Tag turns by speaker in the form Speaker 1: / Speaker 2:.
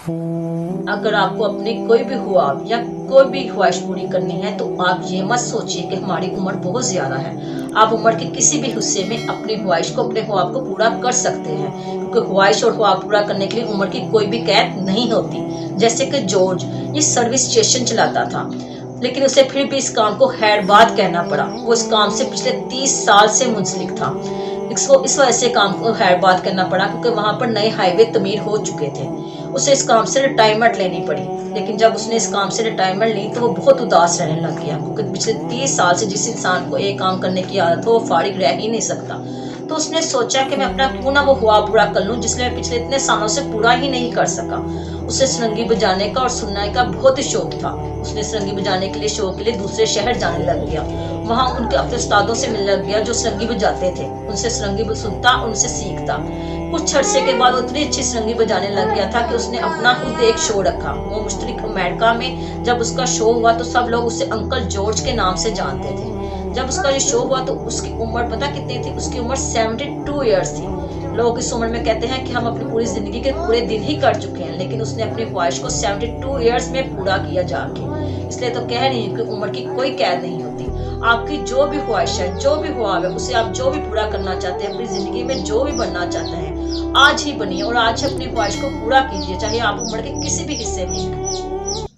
Speaker 1: अगर आपको अपनी कोई भी ख्वाब या कोई भी ख्वाहिश पूरी करनी है तो आप ये मत सोचिए कि हमारी उम्र बहुत ज्यादा है। आप उम्र के किसी भी हिस्से में अपनी ख्वाहिश को, अपने ख्वाब को पूरा कर सकते हैं, क्योंकि ख्वाहिश और ख्वाब पूरा करने के लिए उम्र की कोई भी कैद नहीं होती। जैसे कि जॉर्ज ये सर्विस स्टेशन चलाता था, लेकिन उसे फिर भी इस काम को हैरबाद कहना पड़ा। वो इस काम से पिछले 30 साल से मुंसलिक था। इसको इस वजह से काम को हैरबाद करना पड़ा क्योंकि वहां पर नए हाईवे तमीर हो चुके थे। उसे इस काम से रिटायरमेंट लेनी पड़ी, लेकिन जब उसने इस काम से रिटायरमेंट ली तो वो बहुत उदास रहने लग गया, क्योंकि पिछले 30 साल से जिस इंसान को एक काम करने की आदत हो वो फारिग रह ही नहीं सकता। तो उसने सोचा कि मैं अपना क्यों ना वो ख्वाब पूरा कर लूं जिसने मैं पिछले इतने सालों से पूरा ही नहीं कर सका। उसे सरंगी बजाने का और सुनने का बहुत ही शौक था। उसने सरंगी बजाने के लिए शौक के लिए दूसरे शहर जाने लग गया। वहां उनके अपने उस्तादों से मिलने लग गया जो सरंगी बजाते थे। उनसे सरंगी सुनता, उनसे सीखता। कुछ अरसे के बाद वो इतनी अच्छी सरंगी बजाने लग गया था कि उसने अपना खुद एक शो रखा। वो मुश्तरिक अमेरिका में जब उसका शो हुआ तो सब लोग उसे अंकल जॉर्ज के नाम से जानते थे। जब उसका ये शो हुआ तो उसकी उम्र पता कितनी थी? उसकी उम्र 72 ईयर्स थी। लोग इस उम्र में कहते हैं कि हम अपनी पूरी जिंदगी के पूरे दिन ही कर चुके हैं, लेकिन उसने अपनी ख्वाहिश को 72 ईयर्स में पूरा किया जाके। इसलिए तो कह रही हूँ कि उम्र की कोई कैद नहीं होती। आपकी जो भी ख्वाहिश है, जो भी ख्वाब है, उसे आप जो भी पूरा करना चाहते हैं, अपनी जिंदगी में जो भी बनना चाहते हैं, आज ही बनिए और आज ही अपनी ख्वाहिश को पूरा कीजिए, चाहे आप उम्र के किसी भी हिस्से में।